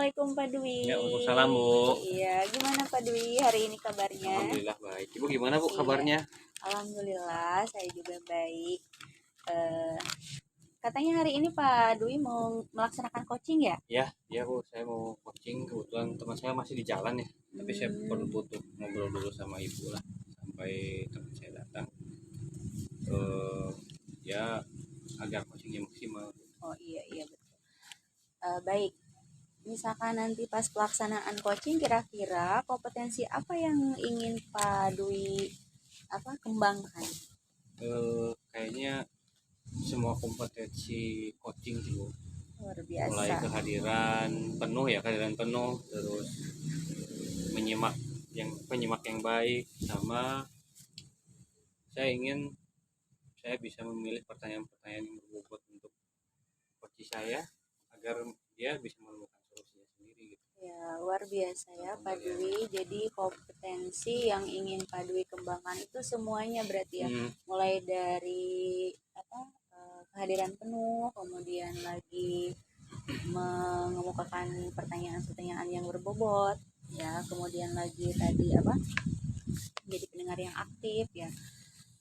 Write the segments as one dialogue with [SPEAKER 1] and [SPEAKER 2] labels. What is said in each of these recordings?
[SPEAKER 1] Assalamualaikum Pak Dwi.
[SPEAKER 2] Ya, waalaikumsalam Bu.
[SPEAKER 1] Iya, gimana Pak Dwi hari ini kabarnya?
[SPEAKER 2] Alhamdulillah baik. Ibu gimana Bu
[SPEAKER 1] Iya.
[SPEAKER 2] kabarnya?
[SPEAKER 1] Alhamdulillah, saya juga baik. Eh, Katanya hari ini Pak Dwi mau melaksanakan coaching ya?
[SPEAKER 2] Ya Bu, saya mau coaching, kebetulan teman saya masih di jalan ya. Tapi saya perlu butuh ngobrol dulu sama Ibu lah sampai teman saya datang. Ya agar coachingnya maksimal.
[SPEAKER 1] Oh iya betul. Baik. Misalkan nanti pas pelaksanaan coaching, kira-kira kompetensi apa yang ingin Pak Dwi kembangkan?
[SPEAKER 2] Kayaknya semua kompetensi coaching sih Bu.
[SPEAKER 1] Luar
[SPEAKER 2] Mulai
[SPEAKER 1] biasa.
[SPEAKER 2] kehadiran penuh, terus penyimak yang baik, sama saya bisa memilih pertanyaan-pertanyaan yang berbobot untuk coach saya agar dia bisa menemukan solusinya sendiri gitu.
[SPEAKER 1] Ya, luar biasa ya Pak Dwi. Jadi kompetensi yang ingin Pak Dwi kembangkan itu semuanya berarti ya. Mulai dari kehadiran penuh, kemudian lagi mengemukakan pertanyaan-pertanyaan yang berbobot, ya, kemudian lagi tadi jadi pendengar yang aktif ya.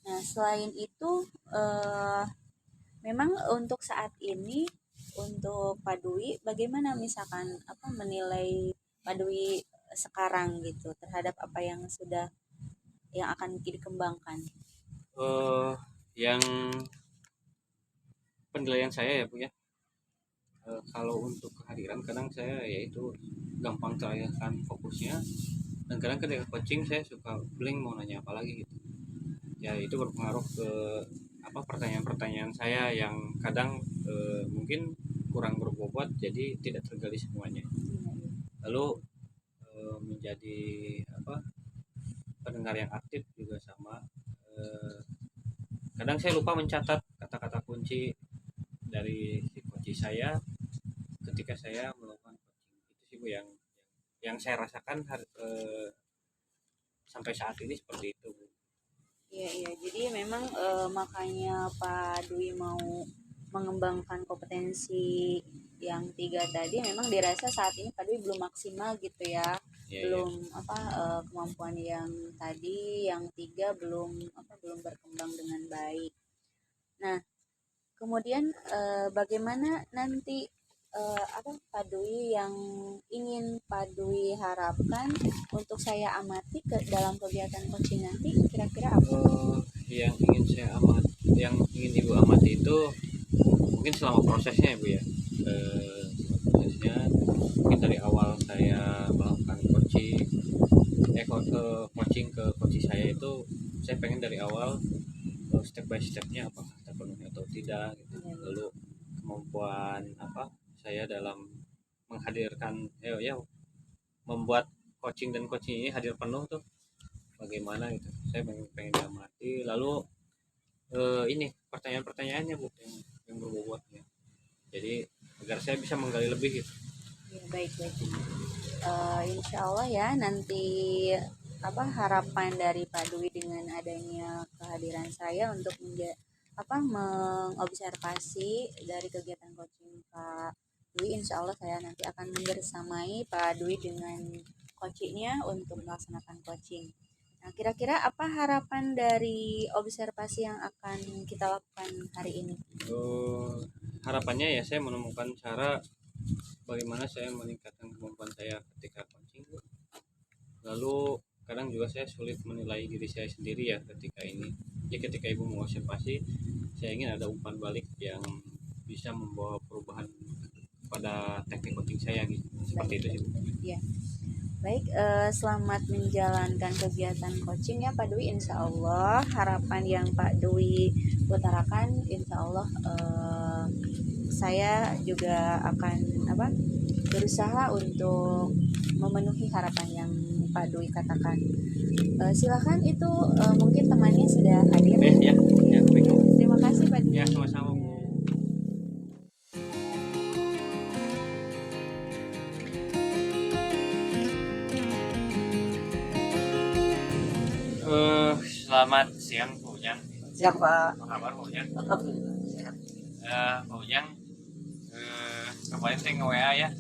[SPEAKER 1] Nah, selain itu memang untuk saat ini untuk Pak Dwi bagaimana misalkan menilai Pak Dwi sekarang gitu terhadap apa yang akan dikembangkan?
[SPEAKER 2] Yang penilaian saya ya Bu ya, kalau untuk kehadiran kadang saya yaitu gampang teralihkan fokusnya, dan kadang ketika coaching saya suka blank mau nanya apa lagi gitu ya. Itu berpengaruh ke pertanyaan-pertanyaan saya yang kadang mungkin kurang berbobot, jadi tidak tergali semuanya. Lalu menjadi pendengar yang aktif juga sama. Kadang saya lupa mencatat kata-kata kunci dari si kunci saya ketika saya melakukan coaching. Itu sih Bu yang saya rasakan sampai saat ini seperti itu Bu.
[SPEAKER 1] Iya, jadi memang makanya Pak Dwi mau mengembangkan kompetensi yang 3 tadi, memang dirasa saat ini Pak Dwi belum maksimal gitu ya. Belum kemampuan yang tadi yang 3 belum berkembang dengan baik. Nah, kemudian bagaimana nanti Pak Dwi yang ingin Pak Dwi harapkan untuk saya amati dalam kegiatan coaching nanti, kira-kira apa?
[SPEAKER 2] Yang ingin Ibu amati itu mungkin selama prosesnya ya Bu ya. Prosesnya mungkin dari awal saya melakukan coaching ke coach saya itu, saya pengen dari awal step by stepnya apakah terpenuhi atau tidak gitu. Lalu kemampuan saya dalam menghadirkan membuat coaching ini hadir penuh tuh bagaimana gitu, saya pengen amati. Lalu ini pertanyaan-pertanyaannya Bu yang berbobot ya, jadi agar saya bisa menggali lebih gitu.
[SPEAKER 1] Ya, baik. Insya Allah ya nanti harapan dari Pak Dwi dengan adanya kehadiran saya untuk mengobservasi dari kegiatan coaching Pak Dwi. Insya Allah saya nanti akan membersamai Pak Dwi dengan coachingnya untuk melaksanakan coaching. Nah, kira-kira apa harapan dari observasi yang akan kita lakukan hari ini?
[SPEAKER 2] Harapannya ya saya menemukan cara bagaimana saya meningkatkan kemampuan saya ketika coaching. Lalu kadang juga saya sulit menilai diri saya sendiri ya ketika Ibu mengobservasi, saya ingin ada umpan balik yang bisa membawa perubahan pada teknik coaching saya gitu. Seperti itu sih Bu.
[SPEAKER 1] Ya. Baik, selamat menjalankan kegiatan coaching ya Pak Dwi. Insya Allah harapan yang Pak Dwi utarakan, insya Allah saya juga akan berusaha untuk memenuhi harapan yang Pak Dwi katakan. Silakan, itu mungkin temannya sudah hadir.
[SPEAKER 2] Ya, baik.
[SPEAKER 1] Terima kasih Pak Dwi.
[SPEAKER 2] Ya, sama-sama Bu. Selamat siang Bu Ujang.
[SPEAKER 3] Siap Pak.
[SPEAKER 2] Apa kabar Bu Ujang?
[SPEAKER 3] Alhamdulillah sehat.
[SPEAKER 2] Bu Ujang, kemarin saya nge-WA ya.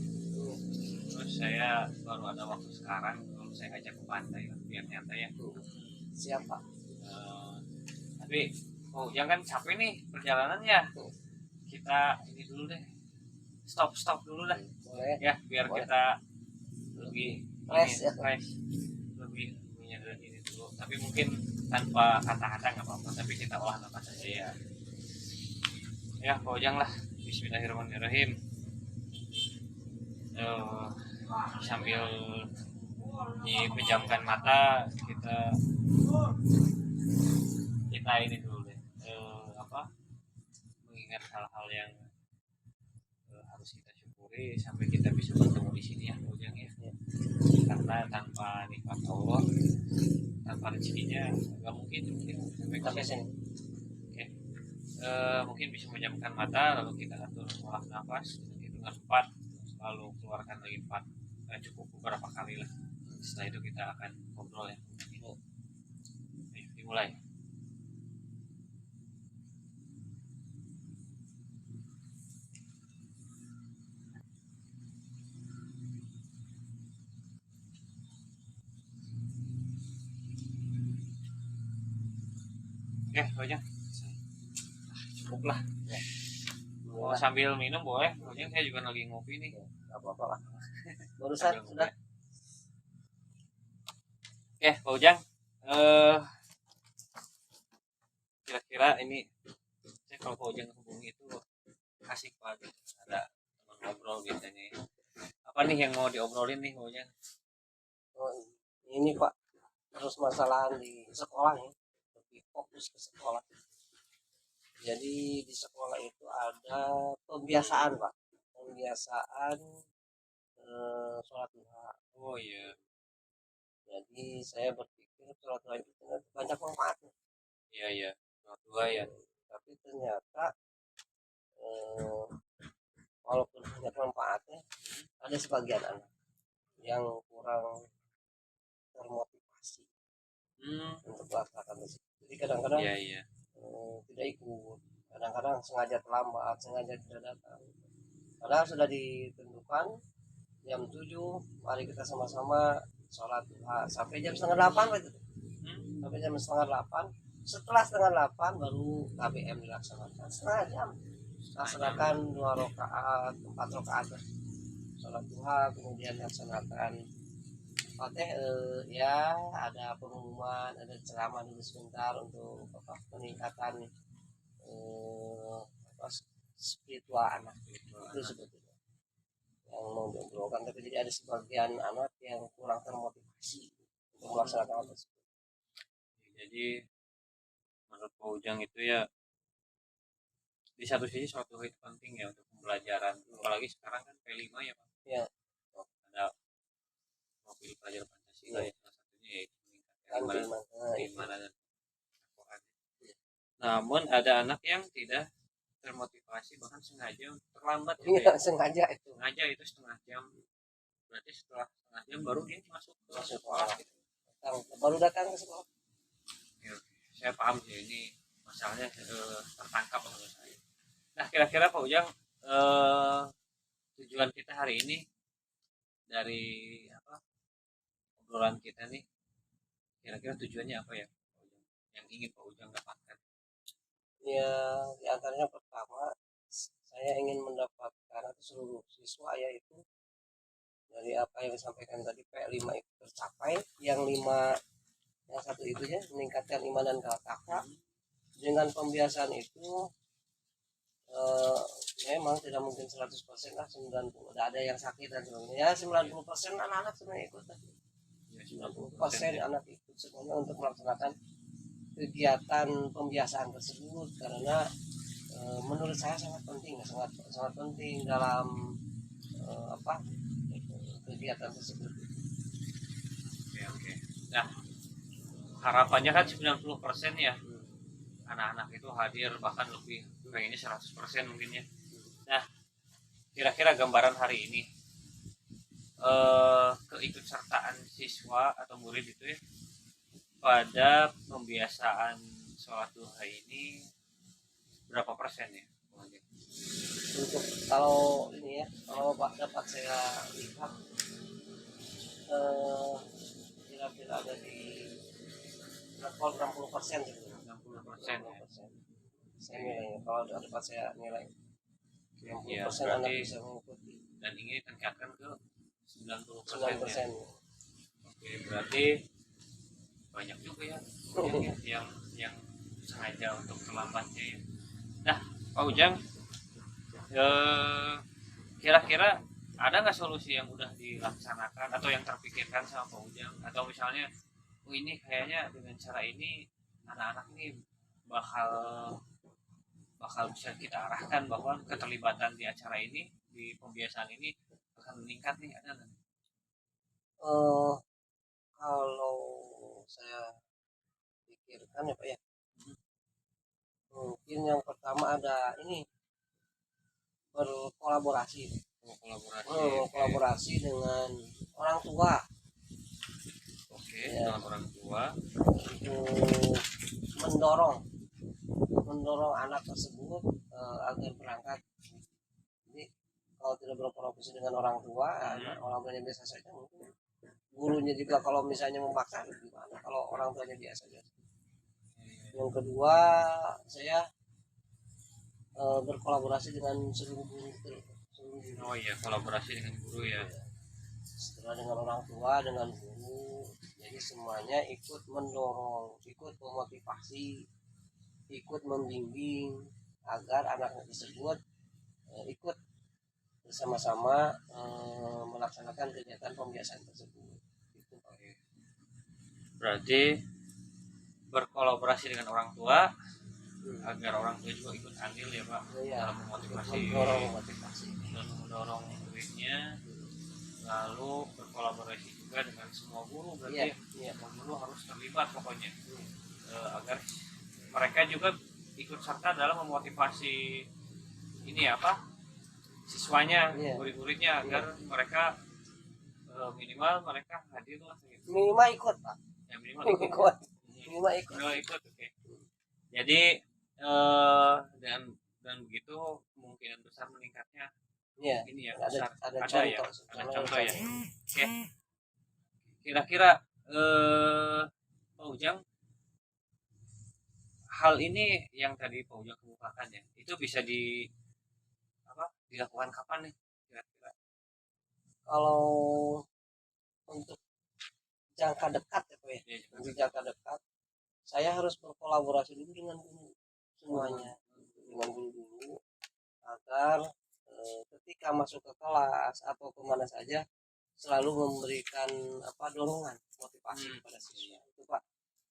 [SPEAKER 2] Terus saya baru ada waktu sekarang, kalau saya ajak ke pantai biar nyantai ya.
[SPEAKER 3] Siapa?
[SPEAKER 2] Tapi yang kan capek nih perjalanannya, kita ini dulu deh, stop dulu lah
[SPEAKER 3] Boleh.
[SPEAKER 2] ya, biar
[SPEAKER 3] Boleh.
[SPEAKER 2] kita lebih
[SPEAKER 3] Fresh, ya.
[SPEAKER 2] fresh, lebih menyadari ini dulu. Tapi mungkin tanpa kata-kata nggak apa-apa, tapi kita olah nafas saja ya. Ya, Ujang lah. Bismillahirrahmanirrahim. Sambil dipejamkan mata, kita ini dulu deh, mengingat hal-hal yang harus kita syukuri sampai kita bisa bertemu di sini ya Ujang ya. Karena tanpa nikmat Allah, tanpa rezekinya nggak mungkin sampai ke sini. Oke. Mungkin bisa memejamkan mata, lalu kita atur olah nafas dengan 4, lalu keluarkan lagi 4, cukup beberapa kali lah. Setelah itu kita akan ngobrol ya. Ayo, dimulai. Oke, Ujang. Cukup lah. Mau sambil minum boleh, Ujang, saya juga lagi ngopi nih.
[SPEAKER 3] Gak apa-apa lah. Barusan sudah.
[SPEAKER 2] Oke, Pak Ujang, kira-kira ini saya kalau Pak Ujang hubungi itu asik Pak, ada teman ngobrol biasanya. Apa nih yang mau diobrolin nih Pak Ujang?
[SPEAKER 3] Oh, ini Pak, terus masalah di sekolah ya, lebih fokus ke sekolah. Jadi di sekolah itu ada pembiasaan Pak, pembiasaan sholat duha.
[SPEAKER 2] Oh iya.
[SPEAKER 3] Jadi saya berpikir sholat duha itu banyak manfaatnya.
[SPEAKER 2] Iya. Sholat duha ya.
[SPEAKER 3] Tapi ternyata walaupun banyak manfaatnya, ada sebagian anak yang kurang termotivasi untuk melaksanakan itu. Jadi kadang-kadang
[SPEAKER 2] Iya.
[SPEAKER 3] tidak ikut, kadang-kadang sengaja terlambat, sengaja tidak datang. Padahal sudah ditentukan jam 7, mari kita sama-sama sholat duha sampai jam setengah 8 Pak, itu. Sampai jam setengah 8. Setelah setengah 8 baru KBM dilaksanakan setengah jam. Laksanakan 2 rakaat, 4 rakaat sholat duha, kemudian laksanakan ya ada pengumuman, ada ceramah dulu sebentar untuk peningkatan spiritual anak itu sebetulnya yang mau diobrolkan. Tapi jadi ada sebagian anak yang kurang termotivasi untuk melaksanakan hal tersebut.
[SPEAKER 2] Jadi menurut Pak Ujang itu ya, di satu sisi sholat duha itu penting ya untuk pembelajaran, apalagi sekarang kan P5 ya Pak.
[SPEAKER 3] Ya.
[SPEAKER 2] Ada mobil pelajar Pancasila ya, salah satunya yaitu meningkatkan keimanan dan Al-Quran. Namun ada anak yang tidak termotivasi, bahkan sengaja terlambat gitu ya.
[SPEAKER 3] Sengaja
[SPEAKER 2] itu setengah jam, berarti setelah setengah jam baru dia masuk ke sekolah gitu.
[SPEAKER 3] Baru datang ke sekolah.
[SPEAKER 2] Ya, saya paham sih ini masalahnya tertangkap menurut saya. Nah, kira-kira Pak Ujang, tujuan kita hari ini dari obrolan kita nih, kira-kira tujuannya apa ya Pak Ujang, yang ingin Pak Ujang dapatkan?
[SPEAKER 3] Ya, diantaranya pertama saya ingin mendapatkan atau seluruh siswa yaitu dari apa yang disampaikan tadi P5 itu tercapai, yang 5 yang satu itu ya, meningkatkan iman dan takwa. Dengan pembiasaan itu memang tidak mungkin 100% lah, 90 ada yang sakit dan sebagainya. Ya 90% anak-anak sebenarnya ikut. 90% anak ikut semuanya untuk melaksanakan kegiatan pembiasaan tersebut, karena menurut saya sangat penting dalam kegiatan tersebut.
[SPEAKER 2] Oke. Nah, harapannya kan 90% ya, anak-anak itu hadir, bahkan lebih, pengennya 100% mungkin ya. Nah, kira-kira gambaran hari ini keikutsertaan siswa atau murid itu ya pada pembiasaan sholat duha ini berapa persen ya?
[SPEAKER 3] Untuk kalau ini ya, kalau dapat saya lihat kira-kira ada di level 60% gitu.
[SPEAKER 2] 60% ya.
[SPEAKER 3] 60%. Saya nilainya kalau dapat saya nilai
[SPEAKER 2] Ya,
[SPEAKER 3] 60% anak
[SPEAKER 2] berarti
[SPEAKER 3] bisa mengikuti.
[SPEAKER 2] dan ingin tingkatkan ke 90%
[SPEAKER 3] 9%.
[SPEAKER 2] ya. Oke, berarti banyak juga ya yang sengaja untuk terlambatnya ya. Nah, Pak Ujang, kira-kira ada nggak solusi yang udah dilaksanakan atau yang terpikirkan sama Pak Ujang, atau misalnya ini kayaknya dengan cara ini anak-anak ini bakal bakal bisa kita arahkan bahwa keterlibatan di acara ini, di pembiasaan ini akan meningkat nih, ada nggak?
[SPEAKER 3] Eh, kalau saya pikirkan ya Pak ya, mungkin yang pertama ada ini berkolaborasi. Kolaborasi dengan orang tua.
[SPEAKER 2] Oke,
[SPEAKER 3] Ya.
[SPEAKER 2] dengan orang tua
[SPEAKER 3] Untuk mendorong anak tersebut agar berangkat. Jadi kalau tidak berkolaborasi dengan orang tua, orang tuanya biasa saja, mungkin gurunya juga kalau misalnya memaksa gimana kalau orang tuanya biasa saja. Yang kedua, saya berkolaborasi dengan seluruh guru.
[SPEAKER 2] Oh iya, kolaborasi dengan guru ya.
[SPEAKER 3] Setelah dengan orang tua, dengan guru, jadi semuanya ikut mendorong, ikut memotivasi, ikut membimbing agar anak tersebut ikut bersama-sama melaksanakan kegiatan pembiasaan tersebut. Itu Pak.
[SPEAKER 2] Berarti berkolaborasi dengan orang tua agar orang tua juga ikut andil ya Pak,
[SPEAKER 3] Iya,
[SPEAKER 2] dalam memotivasi dan mendorong muridnya, lalu berkolaborasi juga dengan semua guru, berarti semua guru harus terlibat pokoknya, agar mereka juga ikut serta dalam memotivasi ini apa siswanya, murid-muridnya, agar mereka minimal mereka hadir lah gitu.
[SPEAKER 3] Minimal ikut Pak.
[SPEAKER 2] Ya, minimal ikut. Oke. Jadi dan begitu kemungkinan besar meningkatnya ini ya besar. Ada contoh ya. Oke. Kira-kira Pak Ujang, hal ini yang tadi Pak Ujang kemukakan ya, itu bisa dilakukan kapan nih kira-kira?
[SPEAKER 3] Kalau untuk jangka dekat ya Pak ya, untuk jangka dekat saya harus berkolaborasi dulu dengan guru semuanya, dengan guru agar ketika masuk ke kelas atau kemana saja selalu memberikan dorongan, motivasi kepada siswa itu Pak.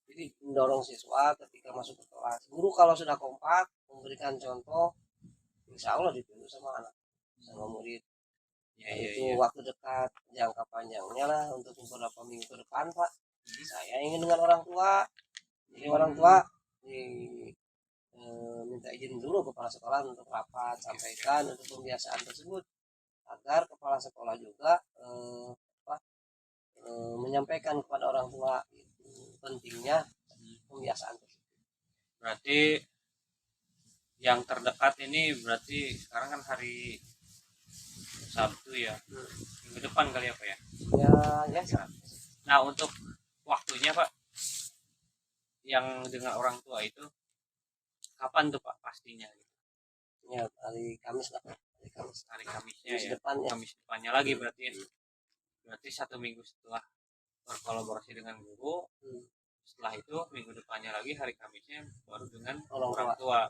[SPEAKER 3] Jadi mendorong siswa ketika masuk ke kelas, guru kalau sudah kompak memberikan contoh, insya Allah ditiru sama anak, sama murid. Itu waktu dekat. Jangka panjangnya lah untuk beberapa minggu ke depan Pak, saya ingin dengan orang tua. Jadi orang tua minta izin dulu kepala sekolah untuk rapat, sampaikan untuk pembiasaan tersebut agar kepala sekolah juga menyampaikan kepada orang tua pentingnya pembiasaan tersebut.
[SPEAKER 2] Berarti yang terdekat ini berarti sekarang kan hari Sabtu ya, minggu depan kali ya Pak ya?
[SPEAKER 3] Ya.
[SPEAKER 2] Nah untuk waktunya Pak, yang dengan orang tua itu kapan tuh Pak pastinya?
[SPEAKER 3] Ya hari Kamis lah.
[SPEAKER 2] Hari Kamisnya ya. Kamis depannya lagi berarti ya. Berarti 1 minggu setelah berkolaborasi dengan guru, setelah itu minggu depannya lagi hari Kamisnya baru dengan orang tua.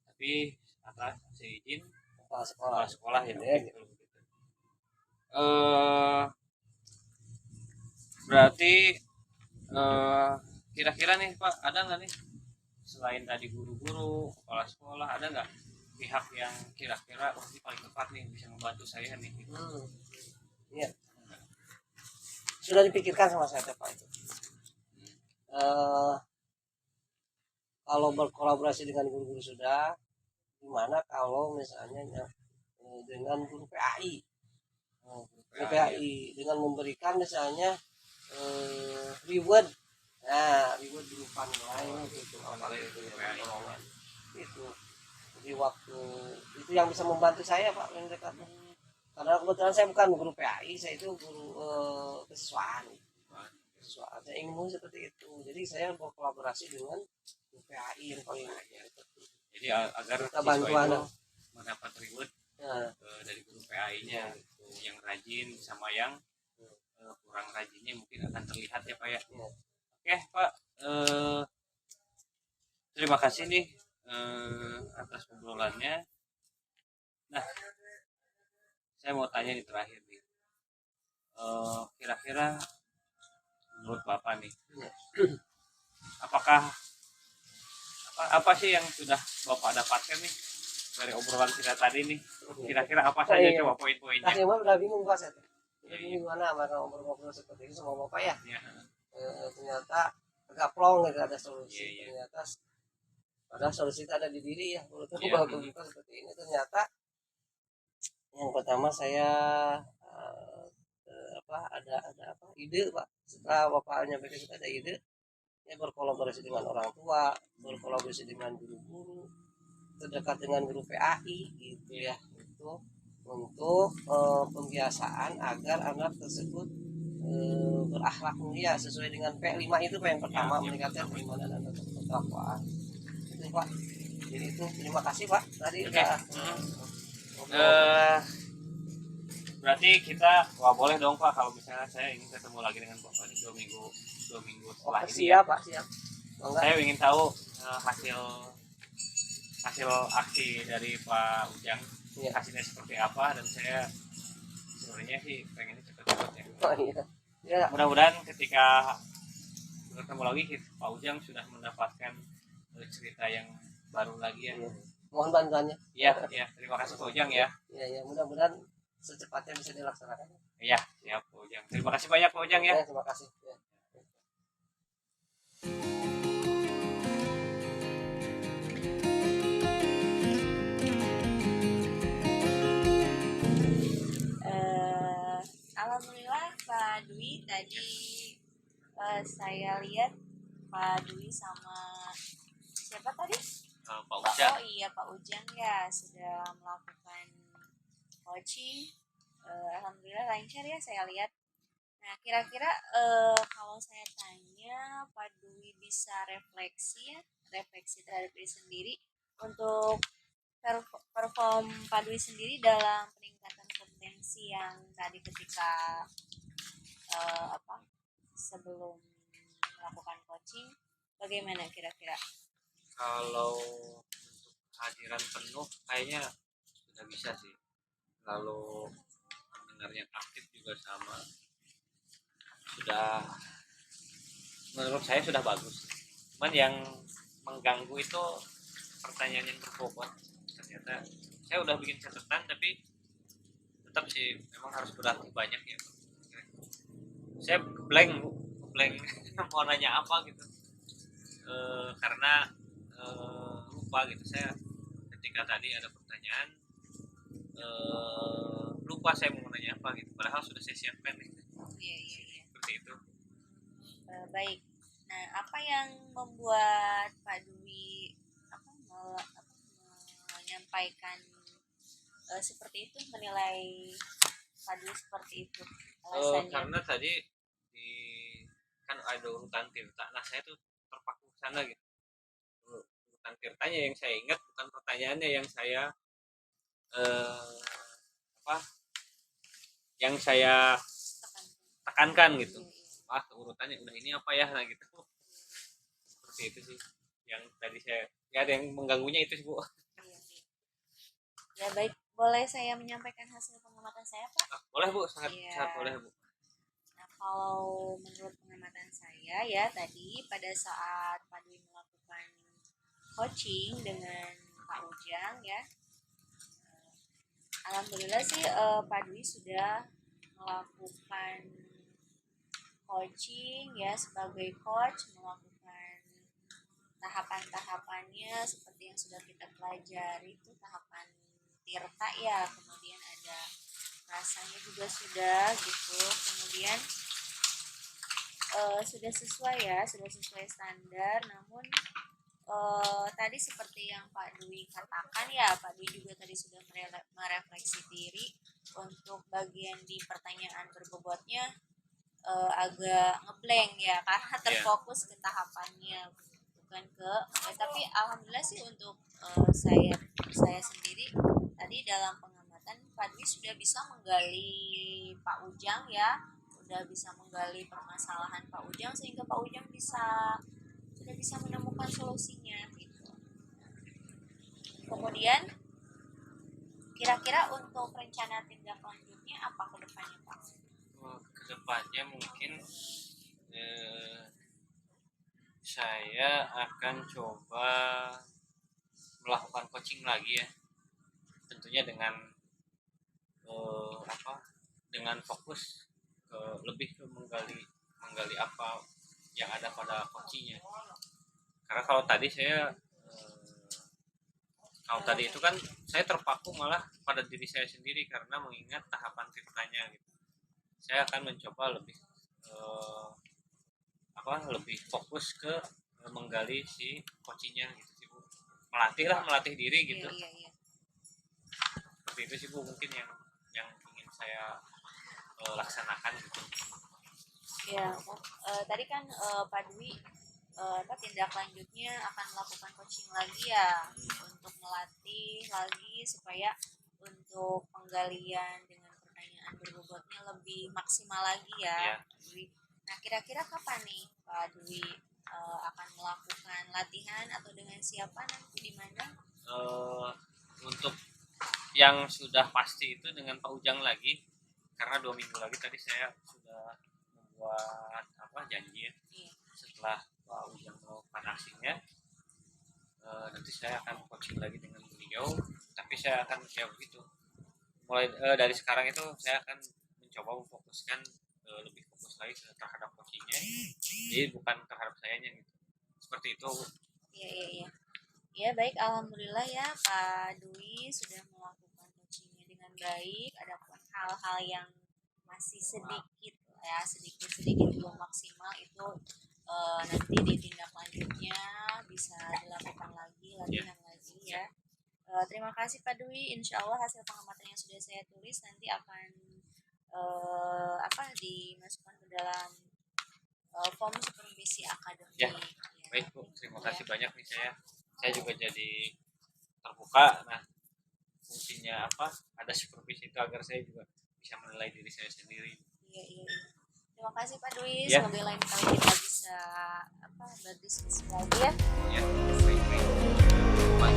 [SPEAKER 2] Tapi atas izin kepala sekolah ya. Berarti kira-kira nih Pak, ada nggak nih selain tadi guru-guru, kepala sekolah, ada nggak pihak yang kira-kira ini paling tepat nih bisa membantu saya nih?
[SPEAKER 3] Iya. Sudah dipikirkan sama saya Pak itu. Kalau berkolaborasi dengan guru-guru sudah, gimana kalau misalnya dengan guru PAI? PAI dengan memberikan misalnya reward, reward berupa nilai gitu, itu. Jadi waktu itu yang bisa membantu saya Pak yang dekat. karena kebetulan saya bukan guru PAI, saya itu guru kesiswaan. Saya ingin seperti itu, jadi saya berkolaborasi dengan guru PAI yang paling
[SPEAKER 2] Jadi agar
[SPEAKER 3] kita
[SPEAKER 2] siswa
[SPEAKER 3] bantuan
[SPEAKER 2] itu mendapat reward
[SPEAKER 3] ya.
[SPEAKER 2] dari guru PAI-nya gitu. Yang rajin sama yang kurang rajinnya mungkin akan terlihat ya Pak ya.
[SPEAKER 3] Ya.
[SPEAKER 2] Oke Pak, terima kasih nih atas obrolannya. Nah, saya mau tanya nih terakhir nih, kira-kira menurut Bapak nih, apakah apa sih yang sudah Bapak dapatkan nih dari obrolan kita tadi nih? Kira-kira apa saja
[SPEAKER 3] iya.
[SPEAKER 2] coba poin-poinnya?
[SPEAKER 3] Tadi mah udah bingung Pak saya.
[SPEAKER 2] Iya,
[SPEAKER 3] Jadi
[SPEAKER 2] iya.
[SPEAKER 3] gimana mereka ngobrol-ngobrol seperti itu sama Bapak ya?
[SPEAKER 2] Ya,
[SPEAKER 3] Ternyata agak plong gitu ada solusi.
[SPEAKER 2] Iya, iya.
[SPEAKER 3] Ternyata padahal solusi itu ada di diri ya. Menurut
[SPEAKER 2] Iya.
[SPEAKER 3] Bapak seperti ini ternyata yang pertama saya ada ide Pak. Setelah Bapak menyampaikan kita ada ide, saya berkolaborasi dengan orang tua, berkolaborasi dengan guru-guru, terdekat dengan guru PAI gitu ya, itu untuk pembiasaan agar anak tersebut berakhlak mulia sesuai dengan P5 itu Pak, yang pertama meningkatkan keimanan dan ketakwaan itu Pak. Jadi itu terima kasih Pak tadi udah
[SPEAKER 2] berarti kita boleh dong Pak kalau misalnya saya ingin ketemu lagi dengan Bapak di 2 minggu setelah ini ya.
[SPEAKER 3] siap Pak, siap.
[SPEAKER 2] Saya ingin tahu hasil aksi dari Pak Ujang,
[SPEAKER 3] Iya.
[SPEAKER 2] hasilnya seperti apa, dan saya sebenarnya sih pengen cepet-cepet ya.
[SPEAKER 3] Oh, iya. Ya,
[SPEAKER 2] Mudah-mudahan ketika bertemu lagi Pak Ujang sudah mendapatkan cerita yang baru lagi ya.
[SPEAKER 3] mohon bantuannya.
[SPEAKER 2] Iya, iya. Terima kasih Pak Ujang ya.
[SPEAKER 3] Ya, mudah-mudahan secepatnya bisa dilaksanakan.
[SPEAKER 2] Iya, siap Pak Ujang. Terima kasih banyak Pak Ujang ya.
[SPEAKER 3] Ya, terima kasih. Ya.
[SPEAKER 1] Alhamdulillah Pak Dwi tadi saya lihat Pak Dwi sama siapa tadi?
[SPEAKER 2] Pak Ujang.
[SPEAKER 1] Oh iya Pak Ujang ya sudah melakukan coaching. Alhamdulillah lancar ya saya lihat. Nah kira-kira kalau saya tanya Pak Dwi bisa refleksi terhadap diri sendiri untuk perform Pak Dwi sendiri dalam peningkatan kompetensi yang tadi ketika sebelum melakukan coaching bagaimana kira-kira?
[SPEAKER 2] Kalau untuk kehadiran penuh kayaknya sudah bisa sih. Lalu pendengar yang aktif juga sama, sudah menurut saya sudah bagus. Cuman yang mengganggu itu pertanyaan yang berbobot. Ternyata saya udah bikin catatan tapi tetap sih memang harus berlatih banyak ya. Saya blank mau nanya apa gitu, karena lupa gitu. Saya ketika tadi ada pertanyaan lupa saya mau nanya apa gitu, padahal sudah saya siapkan gitu.
[SPEAKER 1] Iya.
[SPEAKER 2] Seperti itu.
[SPEAKER 1] Baik. Nah, apa yang membuat Pak Dwi menyampaikan seperti itu, menilai Pak Dwi seperti itu? Alasannya?
[SPEAKER 2] Karena tadi di kan ada urutan tirta, nah saya tuh terpaku ke sana gitu. Urutan tirtanya yang saya ingat, bukan pertanyaannya yang saya yang saya tekankan gitu. Urutannya udah ini apa ya, nah gitu. Seperti itu sih yang tadi saya, ya ada yang mengganggunya itu sih Bu.
[SPEAKER 1] Ya baik, boleh saya menyampaikan hasil pengamatan saya Pak?
[SPEAKER 2] Boleh Bu, sangat boleh Bu.
[SPEAKER 1] Nah kalau menurut pengamatan saya ya tadi pada saat Pak Dwi melakukan coaching dengan Pak Ujang ya, alhamdulillah sih Pak Dwi sudah melakukan coaching ya sebagai coach, melakukan tahapan-tahapannya seperti yang sudah kita pelajari itu tahapan tirta ya, kemudian ada rasanya juga sudah gitu, kemudian sudah sesuai standar. Namun tadi seperti yang Pak Dwi katakan ya, Pak Dwi juga tadi sudah merefleksi diri untuk bagian di pertanyaan berbobotnya agak ngeblank ya karena terfokus ke tahapannya bukan ke tapi alhamdulillah sih untuk saya sendiri tadi dalam pengamatan Pak Dwi sudah bisa menggali Pak Ujang ya, sudah bisa menggali permasalahan Pak Ujang sehingga Pak Ujang sudah bisa menemukan solusinya gitu. Kemudian kira-kira untuk rencana tindak lanjutnya apa ke depannya Pak?
[SPEAKER 2] Kedepannya mungkin saya akan coba melakukan coaching lagi ya, tentunya dengan dengan fokus lebih ke menggali apa yang ada pada coachingnya. Karena kalau tadi itu kan saya terpaku malah pada diri saya sendiri karena mengingat tahapan ceritanya gitu. Saya akan mencoba lebih lebih fokus ke menggali si coachingnya gitu sih Bu. Melatih diri gitu.
[SPEAKER 1] Iya.
[SPEAKER 2] Seperti itu sih Bu mungkin yang ingin saya laksanakan gitu.
[SPEAKER 1] Ya, tadi kan Pak Dwi tindak lanjutnya akan melakukan coaching lagi ya untuk melatih lagi supaya untuk penggalian dengan pertanyaan berbobotnya lebih maksimal lagi ya. Nah kira-kira kapan nih Pak Dwi akan melakukan latihan atau dengan siapa nanti di mana?
[SPEAKER 2] Untuk yang sudah pasti itu dengan Pak Ujang lagi karena 2 minggu lagi tadi saya sudah membuat janji ya. Setelah Pak Ujang melakukan aksinya nanti saya akan coaching lagi dengan beliau, tapi saya akan begitu mulai dari sekarang itu saya akan mencoba memfokuskan lebih fokus lagi terhadap coachingnya, jadi bukan terhadap sayanya gitu, seperti itu.
[SPEAKER 1] Iya. Ya baik, alhamdulillah ya Pak Dwi sudah melakukan coachingnya dengan baik. Adapun hal-hal yang masih sedikit belum maksimal itu nanti di tindak lanjutnya bisa dilakukan lagi latihan lagi ya. Terima kasih Pak Dwi. Insya Allah hasil pengamatan yang sudah saya tulis nanti akan dimasukkan ke dalam form supervisi akademik.
[SPEAKER 2] Ya. Baik Bu, terima kasih banyak nih saya juga jadi terbuka. Nah fungsinya ada supervisi itu agar saya juga bisa menilai diri saya sendiri.
[SPEAKER 1] Iya. Terima kasih Pak Dwi.
[SPEAKER 2] Ya.
[SPEAKER 1] Semoga lain kali kita bisa berdiskusi lagi ya.
[SPEAKER 2] Ya, baik.